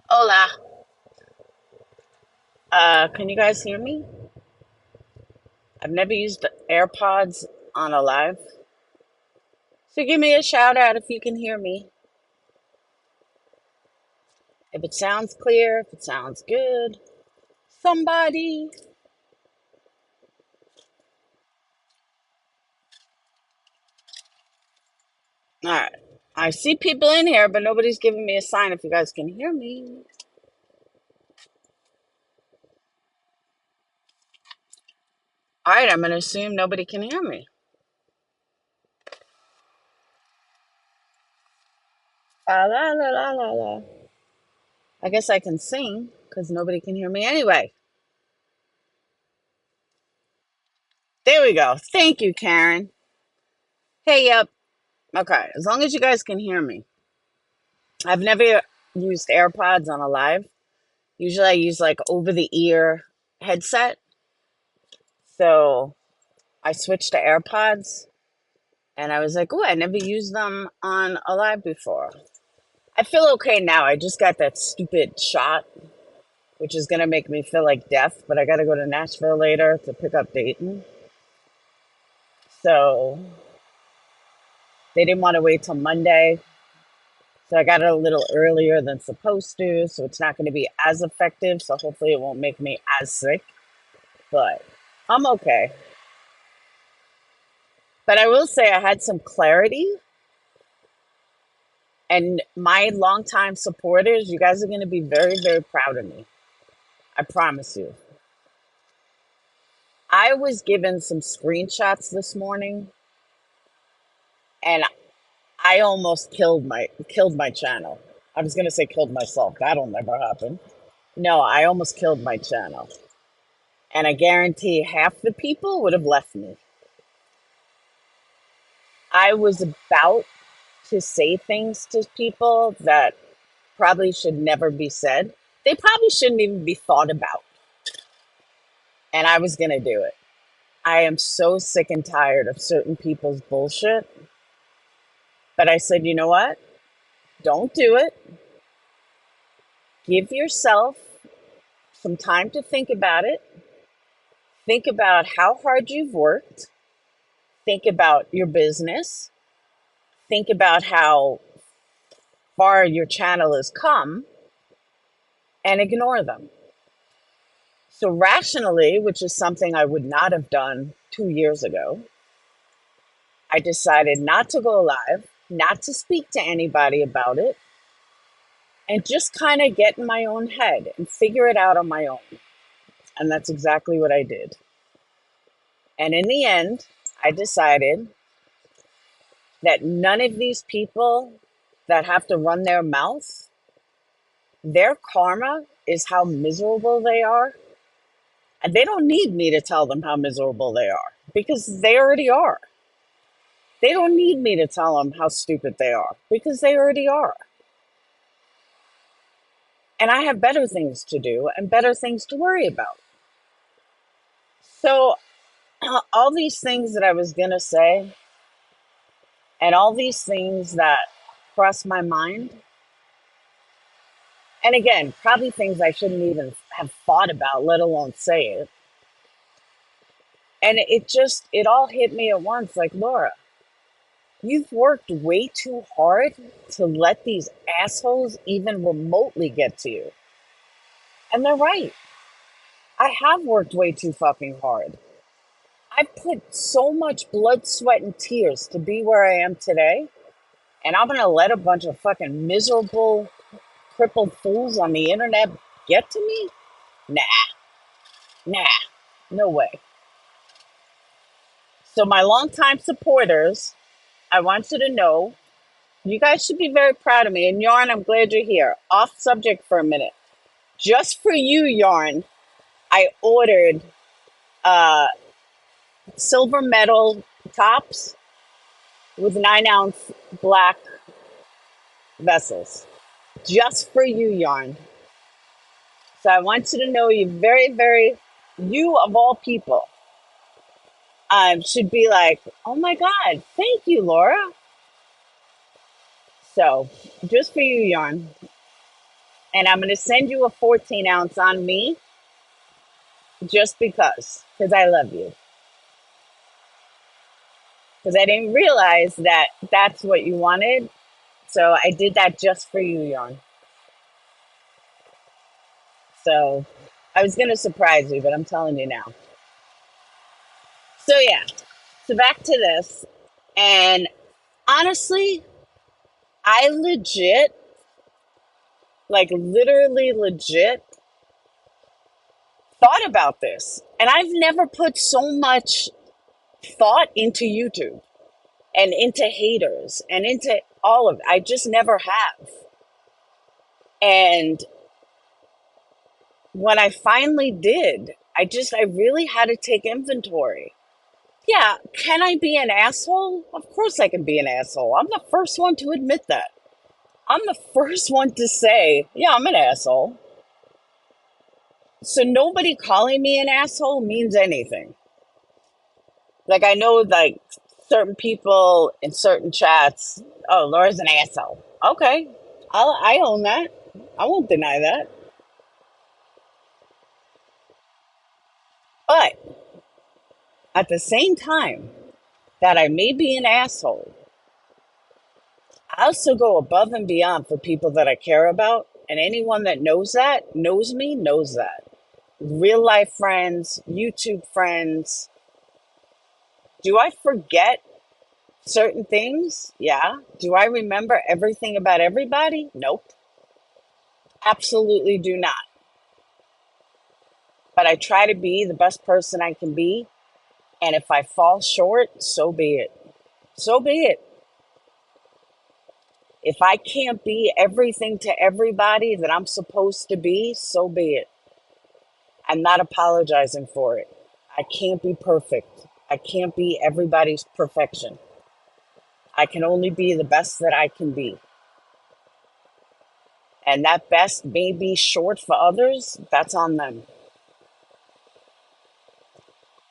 Hola. Can you guys hear me? I've never used the AirPods on a live. So give me a shout out if you can hear me. If it sounds clear, if it sounds good. Somebody. All right. I see people in here, but nobody's giving me a sign if you guys can hear me. All right, I'm going to assume nobody can hear me. La la la la la la. I guess I can sing because nobody can hear me anyway. There we go. Thank you, Karen. Hey, yep. Okay, as long as you guys can hear me. I've never used AirPods on a live. Usually I use like over the ear headset. So I switched to AirPods and I was like, oh, I never used them on a live before. I feel okay now. I just got that stupid shot, which is going to make me feel like death, but I got to go to Nashville later to pick up Dayton. So they didn't want to wait till Monday. So I got it a little earlier than supposed to. So it's not going to be as effective. So hopefully it won't make me as sick, but I'm okay. But I will say I had some clarity, and my longtime supporters, you guys are going to be very, very proud of me. I promise you. I was given some screenshots this morning, and I almost killed my channel. I was going to say killed myself. That'll never happen. No, I almost killed my channel, and I guarantee half the people would have left me. I was about to say things to people that probably should never be said. They probably shouldn't even be thought about. And I was going to do it. I am so sick and tired of certain people's bullshit. But I said, you know what? Don't do it. Give yourself some time to think about it. Think about how hard you've worked. Think about your business. Think about how far your channel has come and ignore them. So, rationally, which is something I would not have done 2 years ago, I decided not to go live, not to speak to anybody about it, and just kind of get in my own head and figure it out on my own. And that's exactly what I did. And in the end, I decided that none of these people that have to run their mouth, their karma is how miserable they are. And they don't need me to tell them how miserable they are because they already are. They don't need me to tell them how stupid they are because they already are. And I have better things to do and better things to worry about. So, all these things that I was going to say and all these things that crossed my mind, and again, probably things I shouldn't even have thought about, let alone say it. And it all hit me at once like, Laura, you've worked way too hard to let these assholes even remotely get to you. And they're right. I have worked way too fucking hard. I've put so much blood, sweat, and tears to be where I am today. And I'm going to let a bunch of fucking miserable, crippled fools on the internet get to me? Nah, nah, no way. So, my longtime supporters, I want you to know you guys should be very proud of me. And Yarn, I'm glad you're here. Off subject for a minute. Just for you, Yarn, I ordered uh, silver medal tops with 9-ounce black vessels. Just for you, Yarn. So I want you to know you very, very, you of all people, should be like, oh my God, thank you, Laura. So just for you, Yarn. And I'm going to send you a 14 ounce on me just because I love you. Because I didn't realize that that's what you wanted. So I did that just for you, Yarn. So I was going to surprise you, but I'm telling you now. So yeah, so back to this. And honestly, I legit, like literally legit, thought about this. And I've never put so much thought into YouTube and into haters and into all of it. I just never have. And when I finally did, I really had to take inventory. Yeah, can I be an asshole? Of course I can be an asshole. I'm the first one to admit that. I'm the first one to say, yeah, I'm an asshole. So nobody calling me an asshole means anything. Like I know like certain people in certain chats, oh, Laura's an asshole. Okay. I own that. I won't deny that. But at the same time that I may be an asshole, I also go above and beyond for people that I care about. And anyone that knows that, knows me, knows that. Real life friends, YouTube friends. Do I forget certain things? Yeah. Do I remember everything about everybody? Nope. Absolutely do not. But I try to be the best person I can be. And if I fall short, so be it. So be it. If I can't be everything to everybody that I'm supposed to be, so be it. I'm not apologizing for it. I can't be perfect. I can't be everybody's perfection. I can only be the best that I can be. And that best may be short for others, that's on them.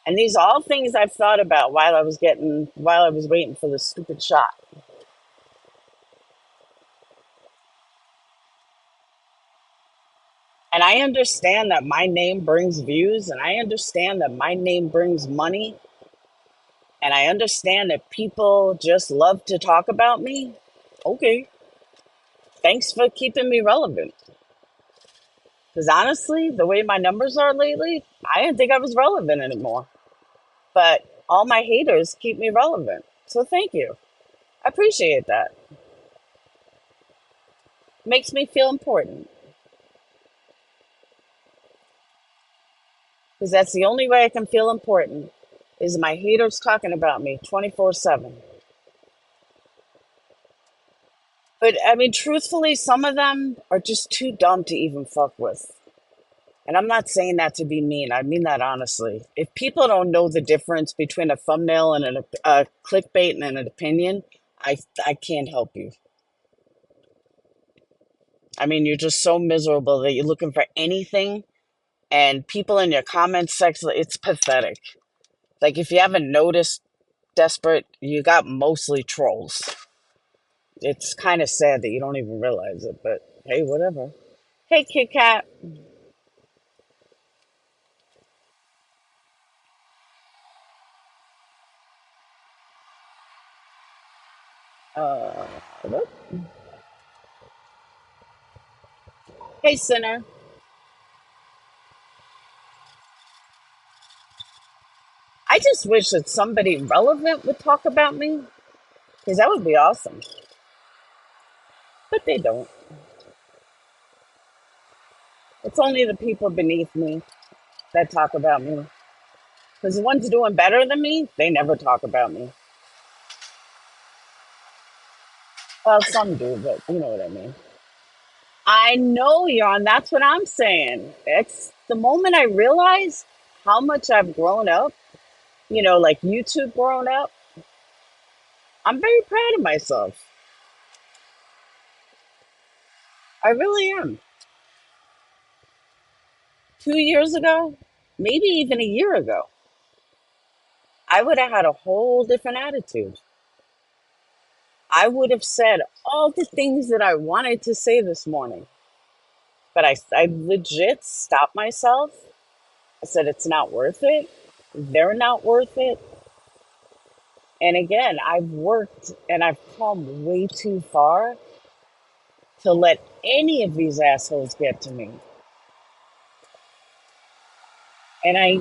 And these are all things I've thought about while I was waiting for the stupid shot. And I understand that my name brings views, and I understand that my name brings money, and I understand that people just love to talk about me. Okay, thanks for keeping me relevant. Because honestly, the way my numbers are lately, I didn't think I was relevant anymore. But all my haters keep me relevant. So thank you. I appreciate that. Makes me feel important. Because that's the only way I can feel important is my haters talking about me 24/7. But I mean, truthfully, some of them are just too dumb to even fuck with. And I'm not saying that to be mean. I mean that honestly. If people don't know the difference between a thumbnail and a clickbait and an opinion, I can't help you. I mean, you're just so miserable that you're looking for anything, and people in your comments section, it's pathetic. Like if you haven't noticed, desperate, you got mostly trolls. It's kind of sad that you don't even realize it, but hey, whatever. Hey, Kit Kat. Uh, hello? Hey, Sinner. I just wish that somebody relevant would talk about me, because that would be awesome. But they don't. It's only the people beneath me that talk about me. Because the ones doing better than me, they never talk about me. Well, some do, but you know what I mean. I know, Yon. That's what I'm saying. It's the moment I realize how much I've grown up, like YouTube grown up, I'm very proud of myself. I really am. 2 years ago, maybe even a year ago, I would have had a whole different attitude. I would have said all the things that I wanted to say this morning. But I legit stopped myself. I said, it's not worth it. They're not worth it. And again, I've worked and I've come way too far to let any of these assholes get to me. And I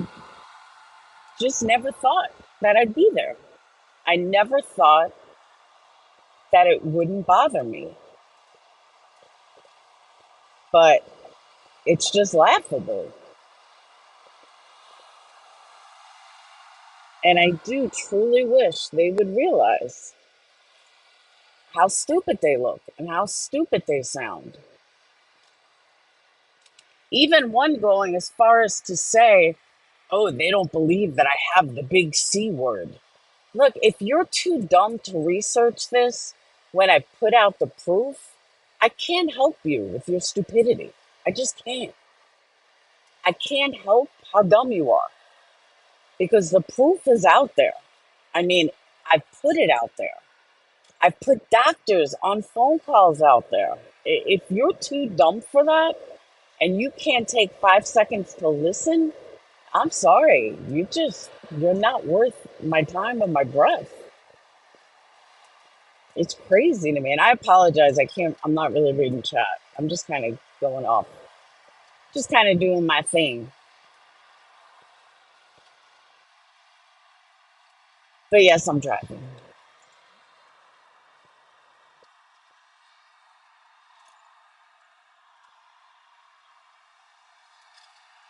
just never thought that I'd be there. I never thought that it wouldn't bother me. But it's just laughable. And I do truly wish they would realize how stupid they look and how stupid they sound. Even one going as far as to say, oh, they don't believe that I have the big C word. Look, if you're too dumb to research this when I put out the proof, I can't help you with your stupidity. I just can't. I can't help how dumb you are because the proof is out there. I mean, I put it out there. I've put doctors on phone calls out there. If you're too dumb for that and you can't take 5 seconds to listen, I'm sorry. You're not worth my time or my breath. It's crazy to me. And I apologize. I'm not really reading chat. I'm just kind of going off, just kind of doing my thing. But yes, I'm driving.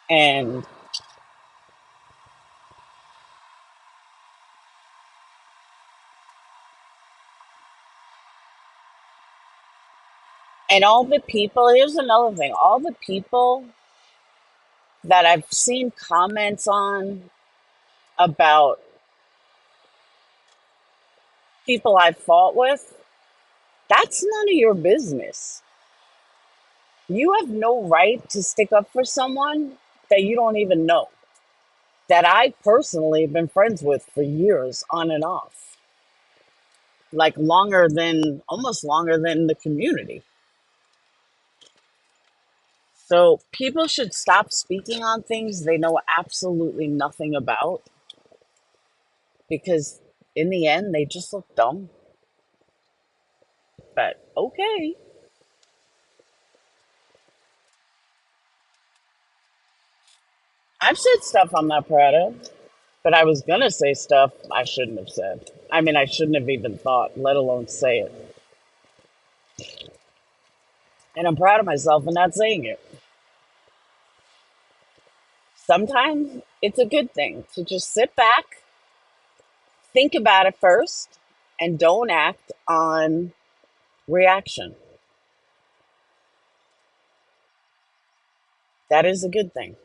And all the people, here's another thing. All the people that I've seen comments on about people I've fought with, that's none of your business. You have no right to stick up for someone that you don't even know, that I personally have been friends with for years on and off, like almost longer than the community. So people should stop speaking on things they know absolutely nothing about because in the end, they just look dumb. But okay. I've said stuff I'm not proud of. But I was going to say stuff I shouldn't have said. I mean, I shouldn't have even thought, let alone say it. And I'm proud of myself for not saying it. Sometimes it's a good thing to just sit back, think about it first, and don't act on reaction. That is a good thing.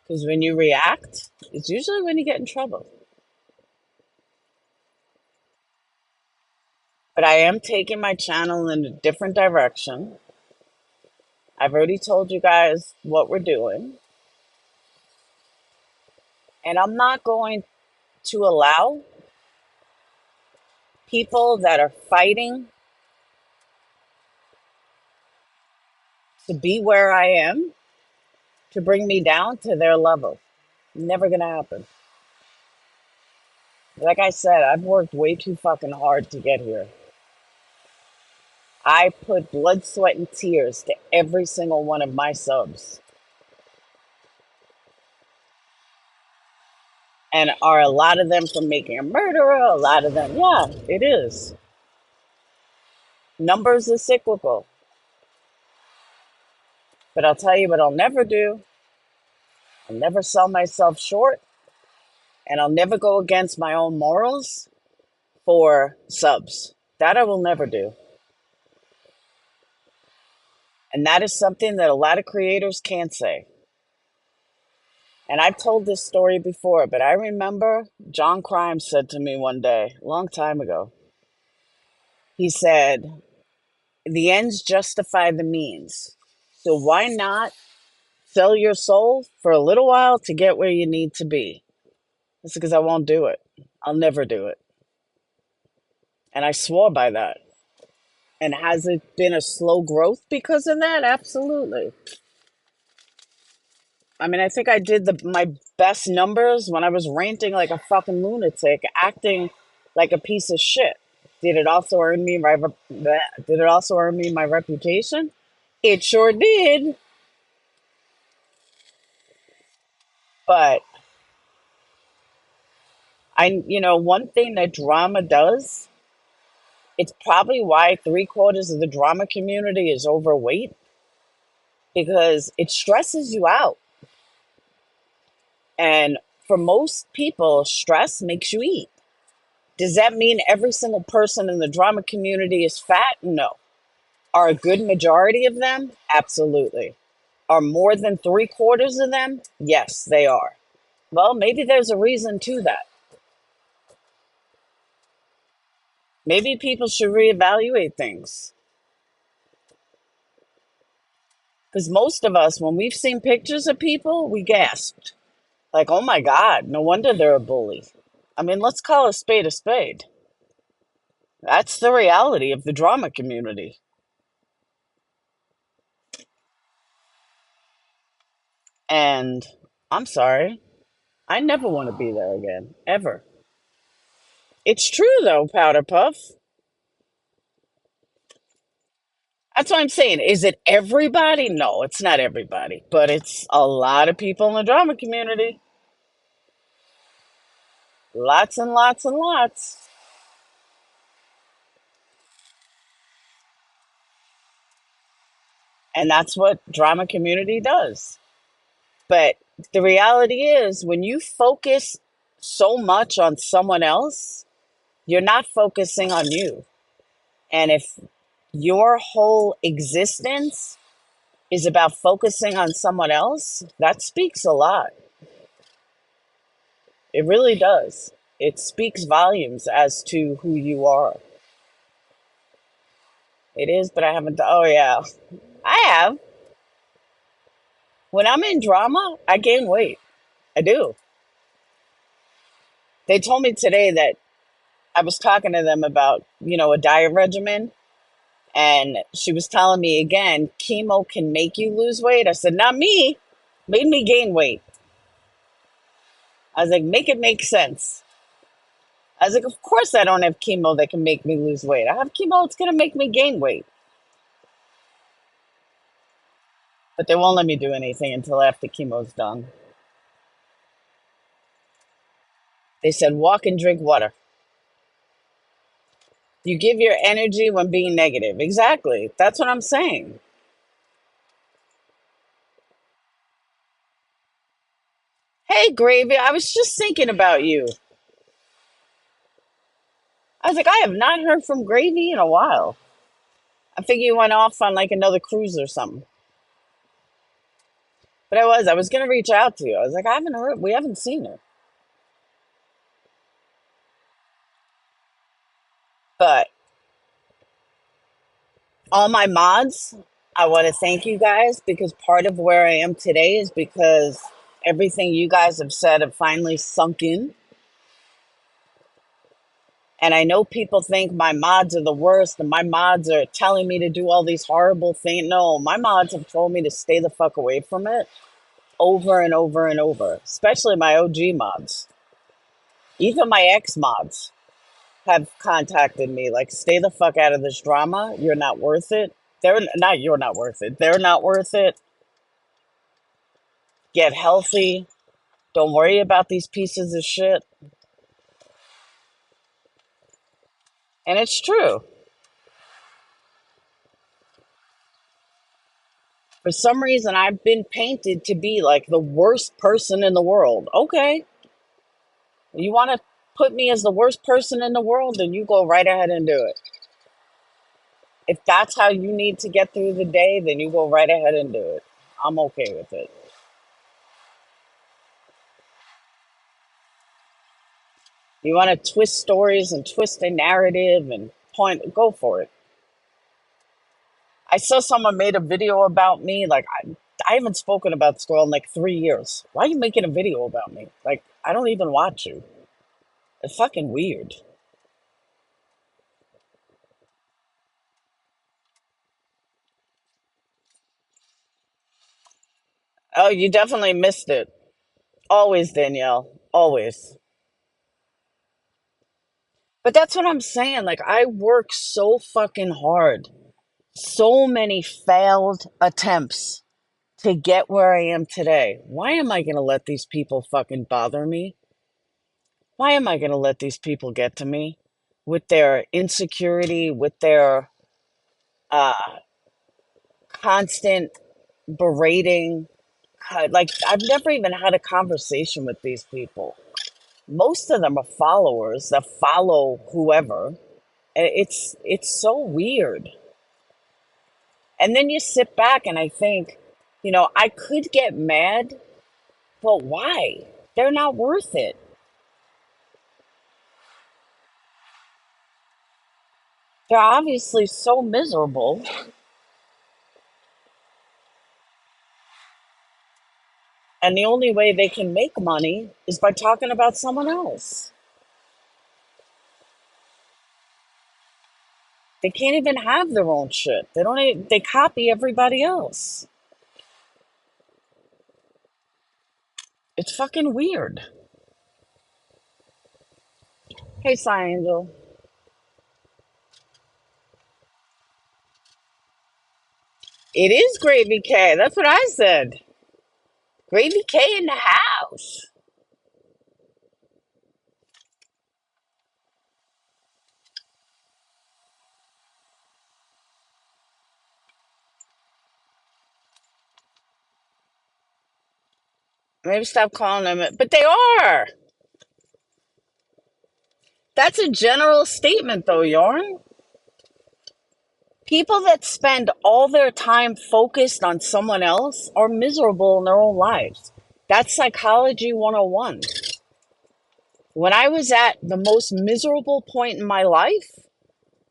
Because when you react, it's usually when you get in trouble. But I am taking my channel in a different direction. I've already told you guys what we're doing. And I'm not going to allow people that are fighting to be where I am to bring me down to their level. Never gonna happen. Like I said, I've worked way too fucking hard to get here. I put blood, sweat, and tears to every single one of my subs. And are a lot of them from making a murderer? A lot of them, yeah, it is. Numbers are cyclical. But I'll tell you what I'll never do. I'll never sell myself short. And I'll never go against my own morals for subs. That I will never do. And that is something that a lot of creators can't say. And I've told this story before, but I remember John Crime said to me one day, a long time ago, he said, the ends justify the means. So why not sell your soul for a little while to get where you need to be? It's because I won't do it. I'll never do it. And I swore by that. And has it been a slow growth because of that? Absolutely. I mean, I think I did my best numbers when I was ranting like a fucking lunatic, acting like a piece of shit. Did it also earn me my did it also earn me my reputation? It sure did. But one thing that drama does, it's probably why 3/4 of the drama community is overweight, because it stresses you out. And for most people, stress makes you eat. Does that mean every single person in the drama community is fat? No. Are a good majority of them? Absolutely. Are more than 3/4 of them? Yes, they are. Well, maybe there's a reason to that. Maybe people should reevaluate things. Because most of us, when we've seen pictures of people, we gasped. Like, oh my God, no wonder they're a bully. I mean, let's call a spade a spade. That's the reality of the drama community. And I'm sorry, I never want to be there again, ever. It's true, though, Powder Puff. That's what I'm saying. Is it everybody? No, it's not everybody, but it's a lot of people in the drama community. Lots and lots and lots. And that's what drama community does. But the reality is, when you focus so much on someone else, you're not focusing on you. And if your whole existence is about focusing on someone else, that speaks a lot. It really does. It speaks volumes as to who you are. It is, but I haven't. Oh, yeah. I have. When I'm in drama, I gain weight. I do. They told me today that I was talking to them about, a diet regimen. And she was telling me again, chemo can make you lose weight. I said, not me. Made me gain weight. I was like, make it make sense. I was like, of course I don't have chemo that can make me lose weight. I have chemo that's going to make me gain weight. But they won't let me do anything until after chemo's done. They said, walk and drink water. You give your energy when being negative. Exactly. That's what I'm saying. Hey, Gravy, I was just thinking about you. I was like, I have not heard from Gravy in a while. I think you went off on like another cruise or something. But I was going to reach out to you. I was like, I haven't heard, we haven't seen her. But all my mods, I want to thank you guys, because part of where I am today is because everything you guys have said have finally sunk in. And I know people think my mods are the worst and my mods are telling me to do all these horrible things. No, my mods have told me to stay the fuck away from it over and over and over, especially my OG mods. Even my ex mods have contacted me like, stay the fuck out of this drama. You're not worth it. You're not worth it. They're not worth it. Get healthy. Don't worry about these pieces of shit. And it's true. For some reason, I've been painted to be like the worst person in the world. Okay. You want to put me as the worst person in the world, then you go right ahead and do it. If that's how you need to get through the day, then you go right ahead and do it. I'm okay with it. You want to twist stories and twist a narrative and go for it. I saw someone made a video about me. Like, I haven't spoken about this girl in like 3 years. Why are you making a video about me? Like, I don't even watch you. It's fucking weird. Oh, you definitely missed it. Always, Danielle. Always. But that's what I'm saying. Like, I work so fucking hard. So many failed attempts to get where I am today. Why am I going to let these people fucking bother me? Why am I going to let these people get to me with their insecurity, with their uh, constant berating? Like, I've never even had a conversation with these people. Most of them are followers that follow whoever. And it's so weird. And then you sit back and I think, I could get mad, but why? They're not worth it. They're obviously so miserable. And the only way they can make money is by talking about someone else. They can't even have their own shit. They copy everybody else. It's fucking weird. Hey, Cy Angel. It is Gravy K. That's what I said. Gravy K in the house. Maybe stop calling them it. But they are. That's a general statement, though, Yarn. People that spend all their time focused on someone else are miserable in their own lives. That's psychology 101. When I was at the most miserable point in my life,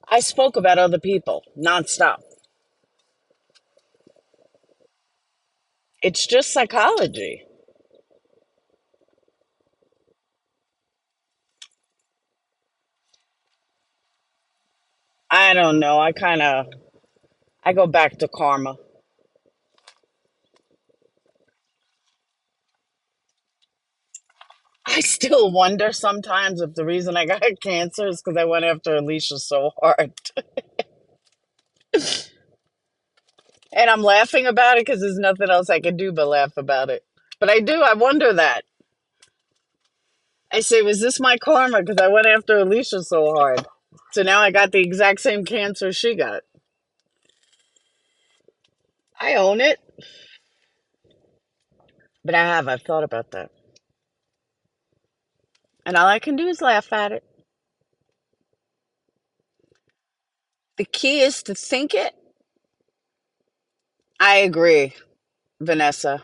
I spoke about other people nonstop. It's just psychology. I don't know. I go back to karma. I still wonder sometimes if the reason I got cancer is because I went after Alicia so hard. And I'm laughing about it because there's nothing else I can do but laugh about it. But I wonder that. I say, was this my karma because I went after Alicia so hard? So now I got the exact same cancer she got. I own it. But I've thought about that. And all I can do is laugh at it. The key is to think it. I agree, Vanessa.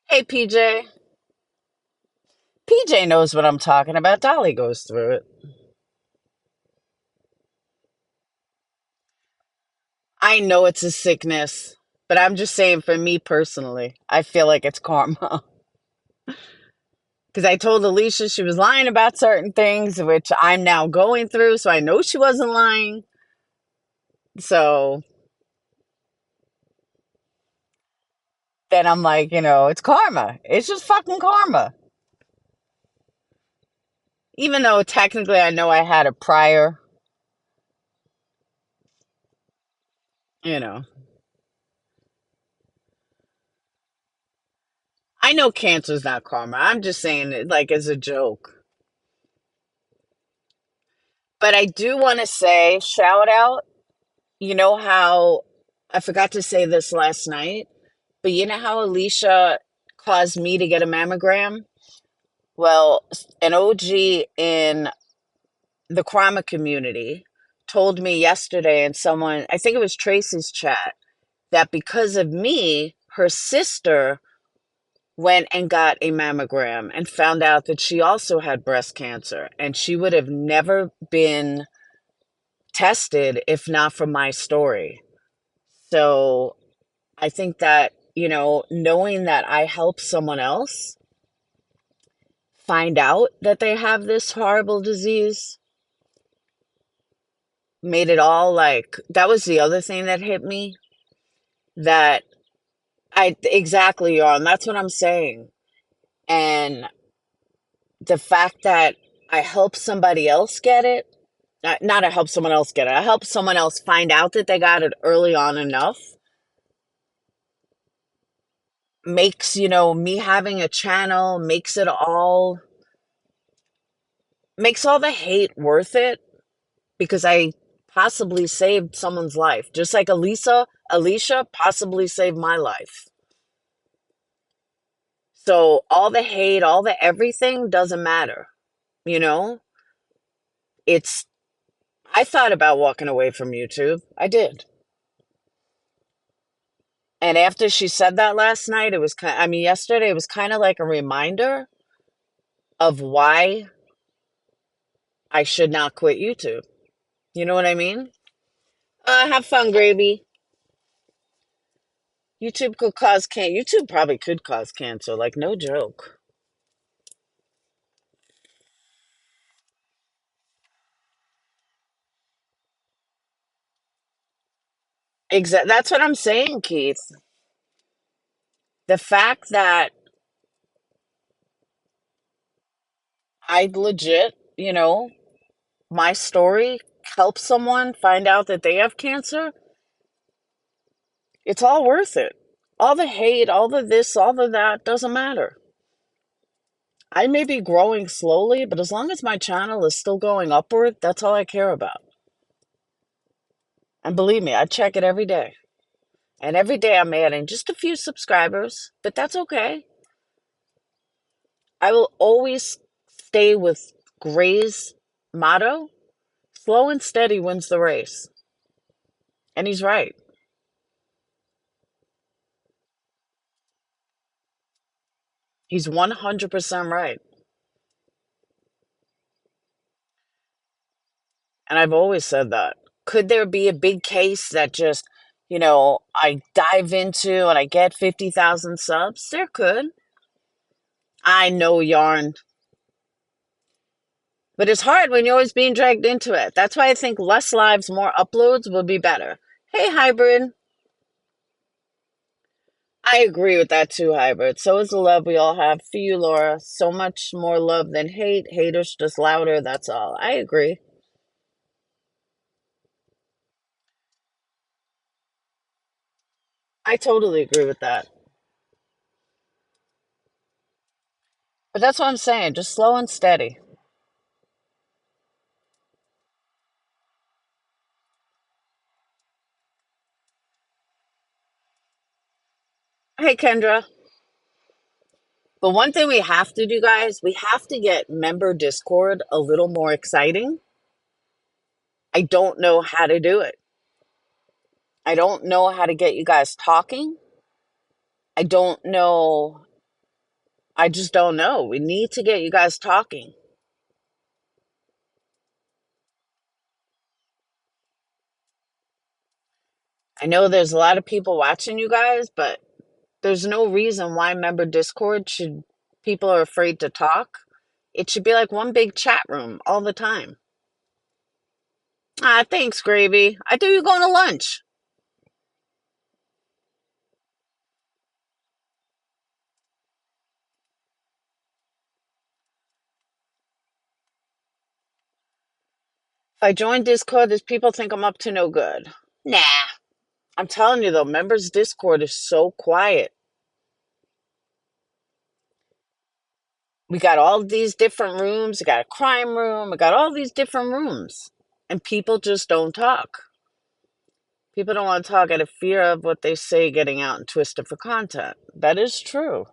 Hey, PJ. PJ knows what I'm talking about. Dolly goes through it. I know it's a sickness, but I'm just saying for me personally, I feel like it's karma. Because I told Alicia she was lying about certain things, which I'm now going through, so I know she wasn't lying. So then I'm like, it's karma. It's just fucking karma. Even though technically I know I had a prior, you know. I know cancer's not karma. I'm just saying it like as a joke. But I do want to say, shout out, you know how I forgot to say this last night, but you know how Alicia caused me to get a mammogram? Well, an OG in the karma community told me yesterday, and someone, I think it was Tracy's chat, that because of me, her sister went and got a mammogram and found out that she also had breast cancer, and she would have never been tested if not for my story. So I think that, knowing that I helped someone else find out that they have this horrible disease made it all like that was the other thing that hit me. that I exactly on. That's what I'm saying. And the fact that I help somebody else get it, not I help someone else get it, I help someone else find out that they got it early on enough makes, me having a channel makes all the hate worth it because I possibly saved someone's life. Just like Alicia possibly saved my life. So all the hate, all the everything doesn't matter. You know, it's, I thought about walking away from YouTube. I did. And after she said that last night, yesterday, it was kind of like a reminder of why I should not quit YouTube. You know what I mean? Have fun, gravy. YouTube probably could cause cancer, like no joke. That's what I'm saying, Keith. The fact that I legit, my story helps someone find out that they have cancer, it's all worth it. All the hate, all the this, all the that doesn't matter. I may be growing slowly, but as long as my channel is still going upward, that's all I care about. And believe me, I check it every day. And every day I'm adding just a few subscribers, but that's okay. I will always stay with Gray's motto: slow and steady wins the race. And he's right. He's 100% right. And I've always said that. Could there be a big case that just, I dive into and I get 50,000 subs? There could. I know, yarn. But it's hard when you're always being dragged into it. That's why I think less lives, more uploads will be better. Hey, Hybrid. I agree with that too, Hybrid. So is the love we all have for you, Laura. So much more love than hate. Haters just louder, that's all. I agree. I totally agree with that. But that's what I'm saying. Just slow and steady. Hey, Kendra. But one thing we have to do, guys, we have to get member Discord a little more exciting. I don't know how to do it. I don't know how to get you guys talking. I don't know. I just don't know. We need to get you guys talking. I know there's a lot of people watching you guys, but there's no reason why member Discord should, people are afraid to talk. It should be like one big chat room all the time. Ah, thanks, Gravy. I thought you were going to lunch. If I join Discord, there's people think I'm up to no good. Nah. I'm telling you though, members Discord is so quiet. We got all these different rooms. We got a crime room. We got all these different rooms. And people just don't talk. People don't want to talk out of fear of what they say getting out and twisted for content. That is true.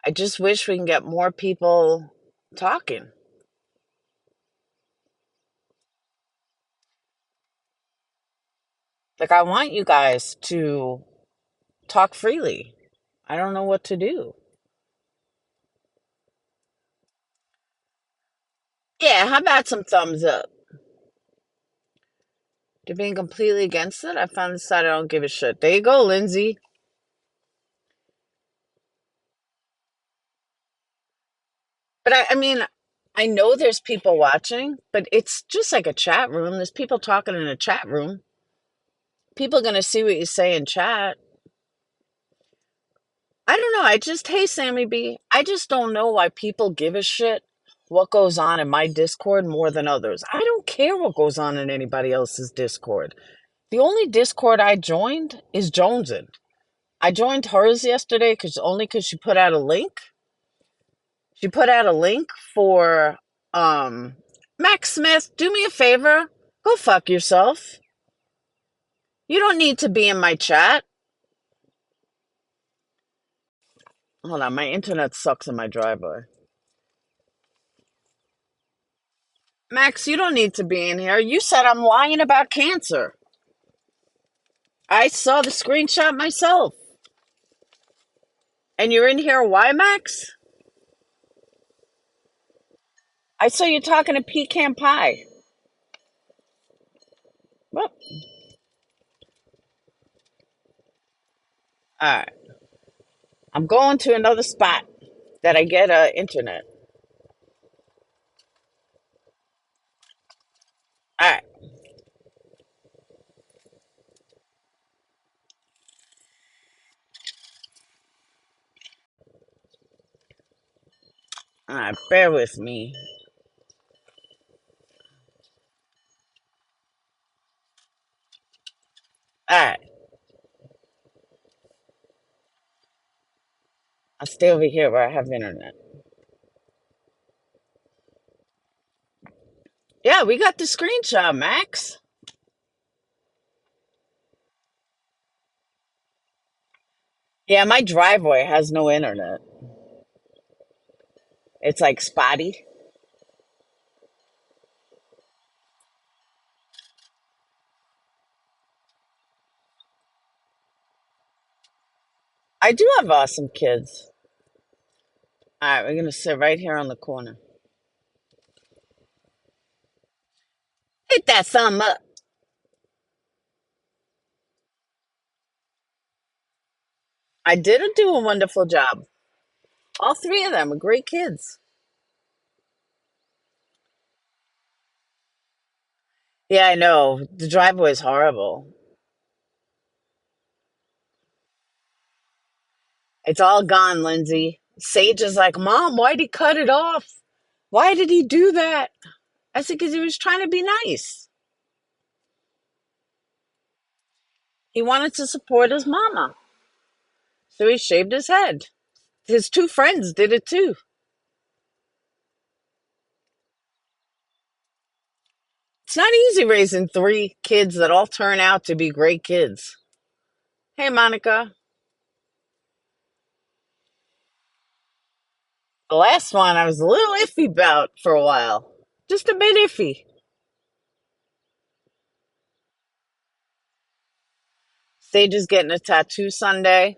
I just wish we can get more people talking. Like, I want you guys to talk freely. I don't know what to do. Yeah, how about some thumbs up? To being completely against it, I found this side I don't give a shit. There you go, Lindsay. But I mean, I know there's people watching, but it's just like a chat room. There's people talking in a chat room. People are going to see what you say in chat. I don't know. Hey, Sammy B, I just don't know why people give a shit what goes on in my Discord more than others. I don't care what goes on in anybody else's Discord. The only Discord I joined is Jonesin. I joined hers yesterday because she put out a link. She put out a link for Max Smith. Do me a favor, go fuck yourself. You don't need to be in my chat. Hold on, my internet sucks in my driveway. Max, you don't need to be in here. You said I'm lying about cancer. I saw the screenshot myself. And you're in here, why, Max? I saw you talking to Pecan Pie. Well, all right. I'm going to another spot that I get internet. All right. All right, bear with me. All right. I'll stay over here where I have internet. Yeah, we got the screenshot, Max. Yeah, my driveway has no internet. It's like spotty. I do have awesome kids. All right, we're going to sit right here on the corner. Hit that thumb up. I did do a wonderful job. All three of them are great kids. Yeah, I know. The driveway is horrible. It's all gone, Lindsay. Sage is like, Mom, why'd he cut it off? Why did he do that? I said, because he was trying to be nice. He wanted to support his mama. So he shaved his head. His two friends did it too. It's not easy raising three kids that all turn out to be great kids. Hey, Monica. The last one I was a little iffy about for a while. Just a bit iffy. Sage is getting a tattoo Sunday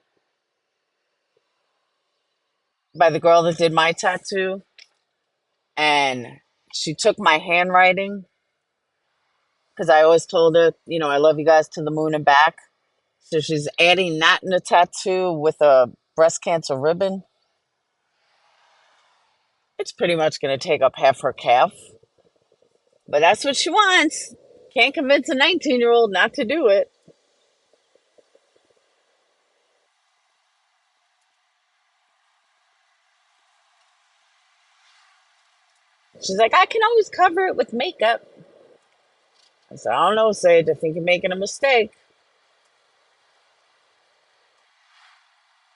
by the girl that did my tattoo. And she took my handwriting because I always told her, I love you guys to the moon and back. So she's adding that in the tattoo with a breast cancer ribbon. It's pretty much going to take up half her calf. But that's what she wants. Can't convince a 19-year-old not to do it. She's like, I can always cover it with makeup. I said, I don't know, Sage. I think you're making a mistake.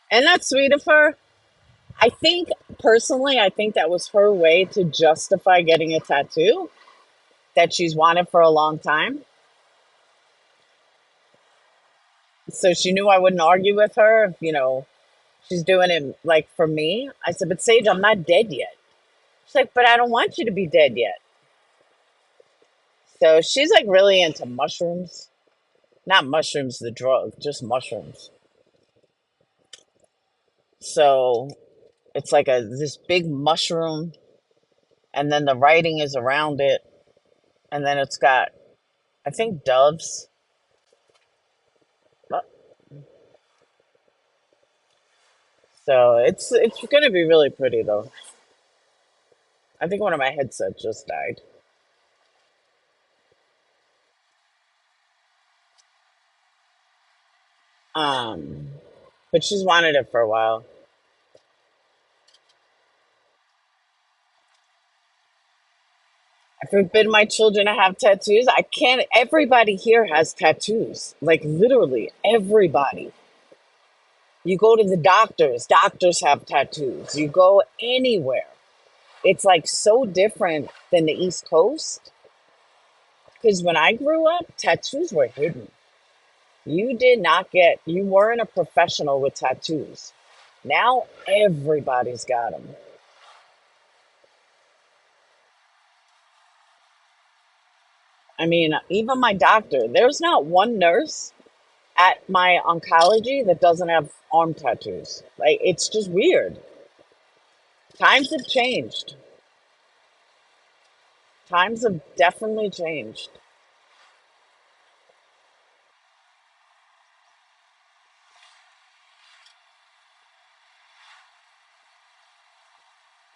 And that's sweet of her. I think, personally, I think that was her way to justify getting a tattoo that she's wanted for a long time. So she knew I wouldn't argue with her. She's doing it like for me. I said, but Sage, I'm not dead yet. She's like, but I don't want you to be dead yet. So she's like really into mushrooms. Not mushrooms, the drug, just mushrooms. So it's like this big mushroom, and then the writing is around it, and then it's got, I think, doves. So it's gonna be really pretty though. I think one of my headsets just died. Um, but she's wanted it for a while. I forbid my children to have tattoos. I can't. Everybody here has tattoos. Like literally everybody. You go to the doctors, doctors have tattoos. You go anywhere. It's like so different than the East Coast. Because when I grew up, tattoos were hidden. You did not get, you weren't a professional with tattoos. Now everybody's got them. I mean, even my doctor, there's not one nurse at my oncology that doesn't have arm tattoos. Like, it's just weird. Times have changed. Times have definitely changed.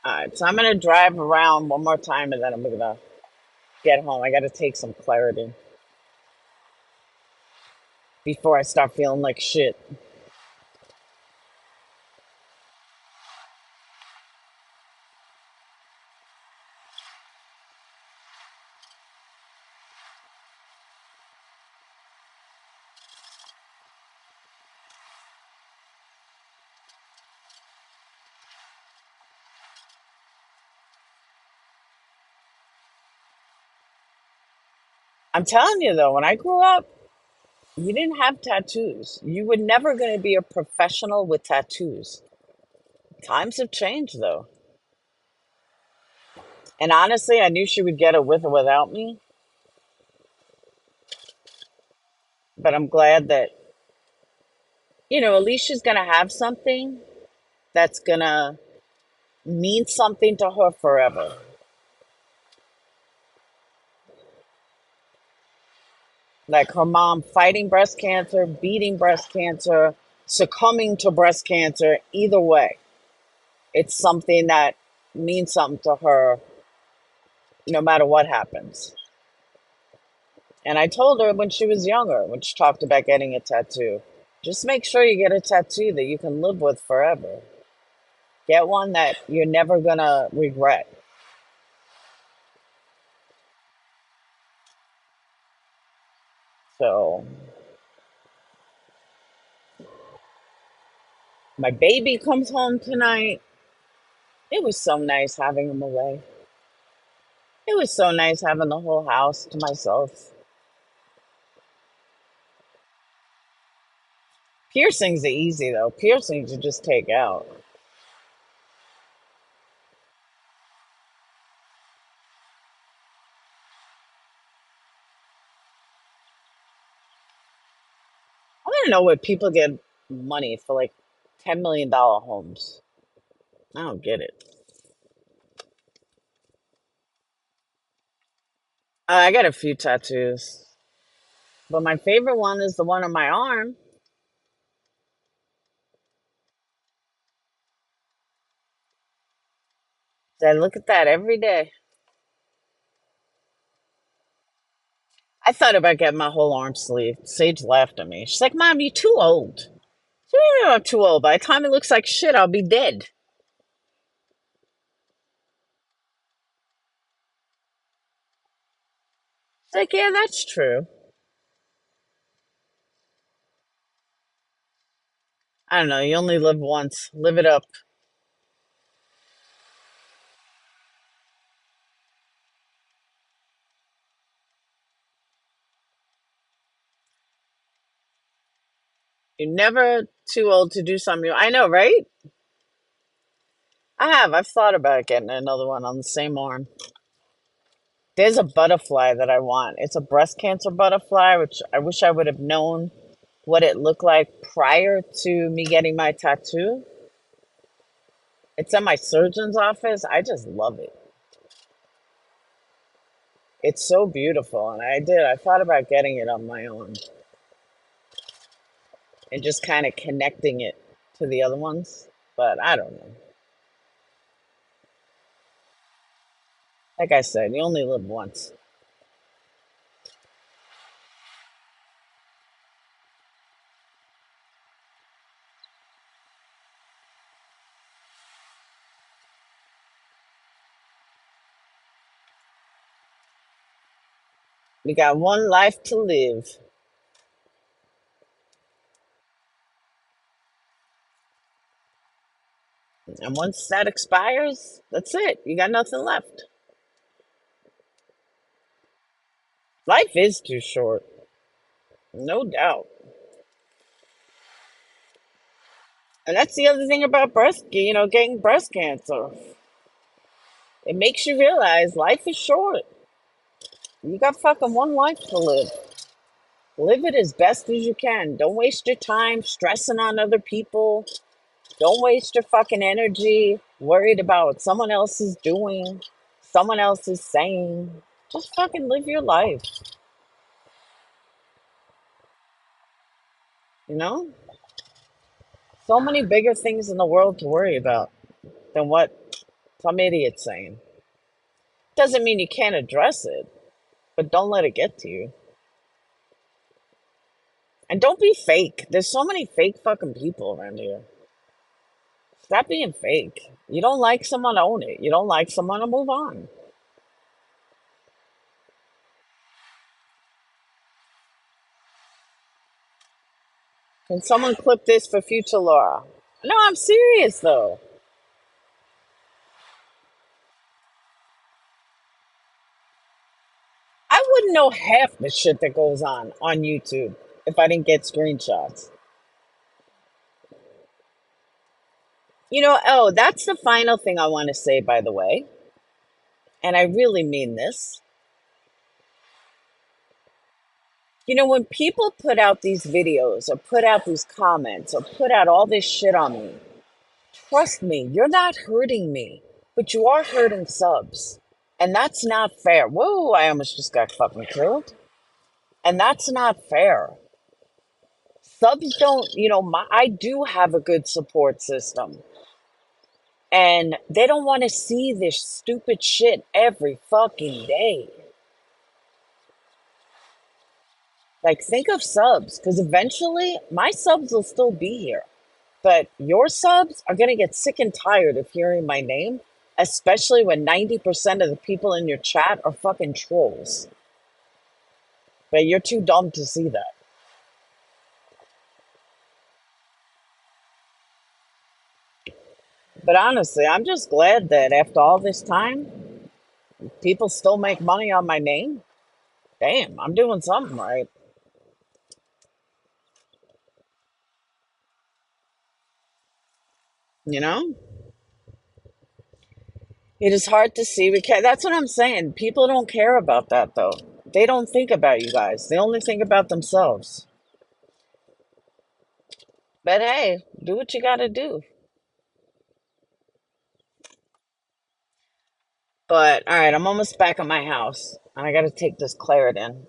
All right, so I'm going to drive around one more time and then I'm going to get home. I got to take some clarity before I start feeling like shit. I'm telling you though, when I grew up, you didn't have tattoos. You were never going to be a professional with tattoos. Times have changed though. And honestly, I knew she would get it with or without me, but I'm glad that, at least she's going to have something that's going to mean something to her forever. Like her mom fighting breast cancer, beating breast cancer, succumbing to breast cancer, either way, it's something that means something to her no matter what happens. And I told her when she was younger, when she talked about getting a tattoo, just make sure you get a tattoo that you can live with forever. Get one that you're never going to regret. So, my baby comes home tonight. It was so nice having him away. It was so nice having the whole house to myself. Piercings are easy though. Piercings you just take out. I want to know where people get money for like $10 million homes. I don't get it. I got a few tattoos, but my favorite one is the one on my arm. I look at that every day. I thought about getting my whole arm sleeve. Sage laughed at me. She's like, "Mom, you're too old." So, I'm too old. By the time it looks like shit, I'll be dead. It's like, yeah, that's true. I don't know. You only live once. Live it up. You're never too old to do something. I know, right? I have. I've thought about getting another one on the same arm. There's a butterfly that I want. It's a breast cancer butterfly, which I wish I would have known what it looked like prior to me getting my tattoo. It's in my surgeon's office. I just love it. It's so beautiful. And I did. I thought about getting it on my own and just kind of connecting it to the other ones. But I don't know. Like I said, you only live once. We got one life to live. And once that expires, that's it. You got nothing left. Life is too short, no doubt. And that's the other thing about getting breast cancer. It makes you realize life is short. You got fucking one life to live. Live it as best as you can. Don't waste your time stressing on other people. Don't waste your fucking energy worried about what someone else is doing, someone else is saying. Just fucking live your life, you know? So many bigger things in the world to worry about than what some idiot's saying. Doesn't mean you can't address it, but don't let it get to you. And don't be fake. There's so many fake fucking people around here. Stop being fake. You don't like someone, own it. You don't like someone, to move on. Can someone clip this for future Laura? No, I'm serious though. I wouldn't know half the shit that goes on YouTube if I didn't get screenshots. Oh, that's the final thing I want to say, by the way. And I really mean this. When people put out these videos or put out these comments or put out all this shit on me, trust me, you're not hurting me, but you are hurting subs. And that's not fair. Whoa, I almost just got fucking killed. And that's not fair. Subs don't, I do have a good support system. And they don't want to see this stupid shit every fucking day. Like, think of subs, because eventually my subs will still be here. But your subs are going to get sick and tired of hearing my name, especially when 90% of the people in your chat are fucking trolls. But you're too dumb to see that. But honestly, I'm just glad that after all this time, people still make money on my name. Damn, I'm doing something right. You know? It is hard to see. That's what I'm saying. People don't care about that, though. They don't think about you guys. They only think about themselves. But hey, do what you gotta do. But all right, I'm almost back at my house, and I gotta take this Claritin.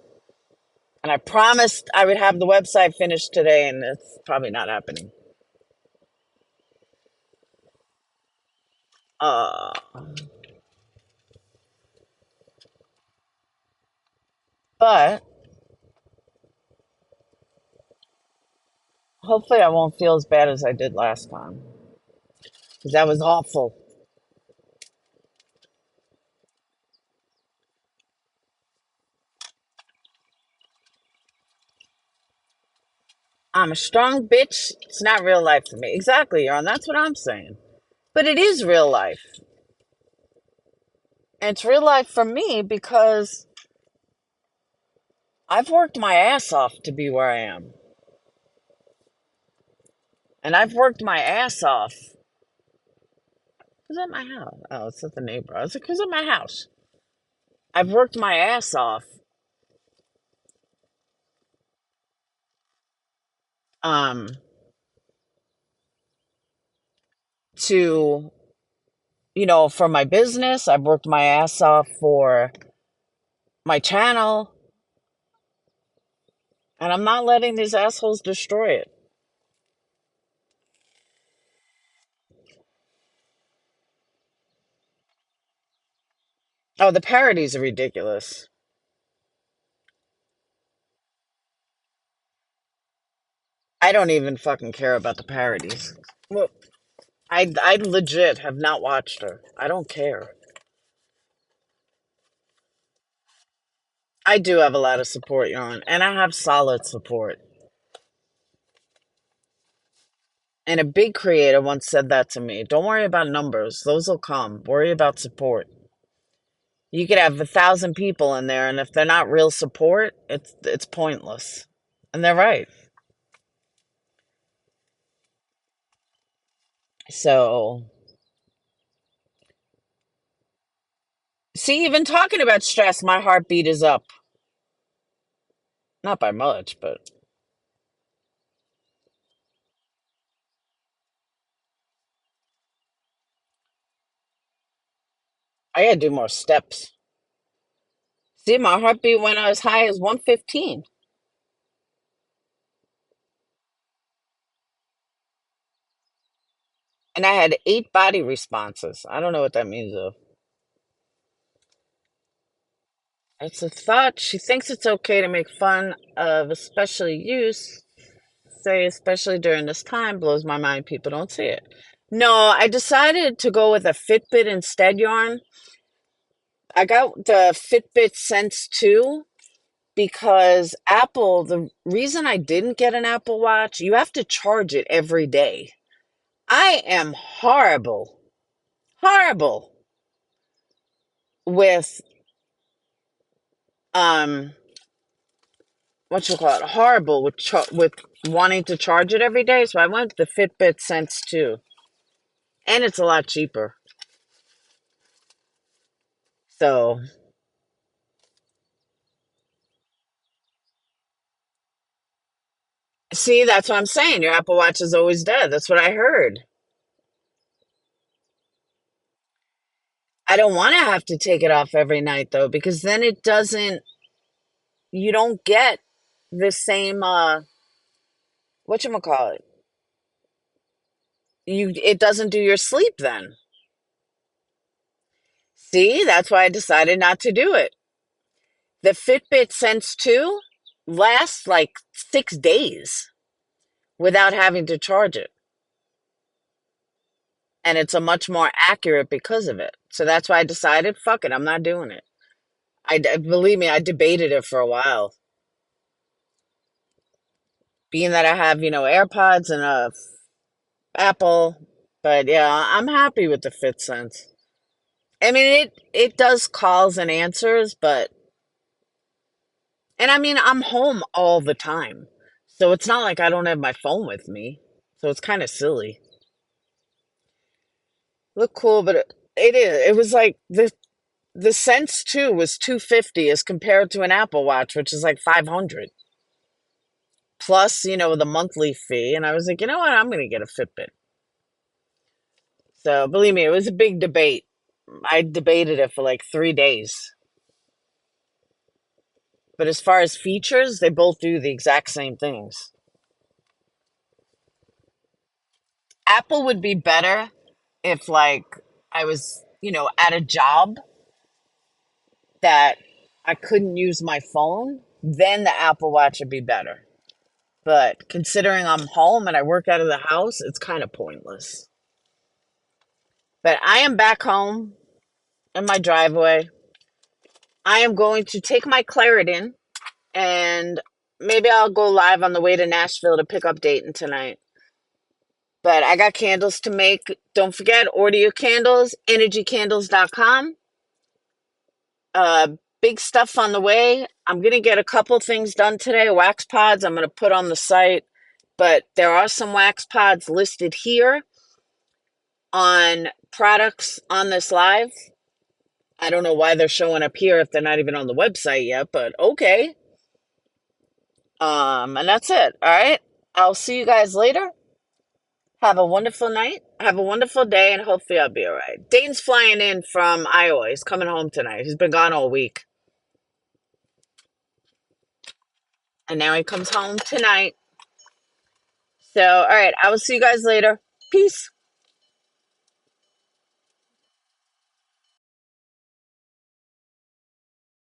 And I promised I would have the website finished today, and it's probably not happening. Uh, but hopefully, I won't feel as bad as I did last time, because that was awful. I'm a strong bitch. It's not real life for me. Exactly, Yaron. That's what I'm saying. But it is real life. And it's real life for me because I've worked my ass off to be where I am. And I've worked my ass off. Who's at my house? Oh, it's at the neighbor. I was like, who's at my house? I've worked my ass off um, to, for my business. I've worked my ass off for my channel. And I'm not letting these assholes destroy it. Oh, the parodies are ridiculous. I don't even fucking care about the parodies. Well, I legit have not watched her. I don't care. I do have a lot of support, Yon, and I have solid support. And a big creator once said that to me. Don't worry about numbers; those will come. Worry about support. You could have 1,000 people in there, and if they're not real support, it's pointless. And they're right. So, see, even talking about stress, my heartbeat is up. Not by much, but I gotta do more steps. See, my heartbeat went as high as 115, and I had 8 body responses. I don't know what that means though. It's a thought. She thinks it's okay to make fun of especially use. Say, especially during this time, blows my mind. People don't see it. No, I decided to go with a Fitbit instead, Yarn. I got the Fitbit Sense 2 because Apple, the reason I didn't get an Apple Watch, you have to charge it every day. I am horrible, horrible with um what you call it, horrible with with wanting to charge it every day. So I went with the Fitbit Sense 2, and it's a lot cheaper. So see, that's what I'm saying. Your Apple Watch is always dead. That's what I heard. I don't want to have to take it off every night though, because then it doesn't. You don't get the same. What you call it? It doesn't do your sleep then. See, that's why I decided not to do it. The Fitbit Sense 2 lasts like 6 days without having to charge it. And it's a much more accurate because of it. So that's why I decided, fuck it, I'm not doing it. Believe me, I debated it for a while. Being that I have, AirPods and a Apple, but yeah, I'm happy with the FitSense. I mean, it does calls and answers, but and I mean, I'm home all the time. So it's not like I don't have my phone with me. So it's kind of silly. Look cool, but it is. It was like the Sense 2 was 250 as compared to an Apple Watch, which is like 500 plus, the monthly fee. And I was like, you know what? I'm going to get a Fitbit. So believe me, it was a big debate. I debated it for like 3 days. But as far as features, they both do the exact same things. Apple would be better if, like, I was, at a job that I couldn't use my phone, then the Apple Watch would be better. But considering I'm home and I work out of the house, it's kind of pointless. But I am back home in my driveway. I am going to take my Claritin and maybe I'll go live on the way to Nashville to pick up Dayton tonight. But I got candles to make. Don't forget, order your candles, energycandles.com. Uh, Big stuff on the way. I'm going to get a couple things done today. Wax pods I'm going to put on the site. But there are some wax pods listed here on products on this live. I don't know why they're showing up here if they're not even on the website yet, but okay. And that's it. All right. I'll see you guys later. Have a wonderful night. Have a wonderful day, and hopefully I'll be all right. Dane's flying in from Iowa. He's coming home tonight. He's been gone all week. And now he comes home tonight. So, all right. I will see you guys later. Peace.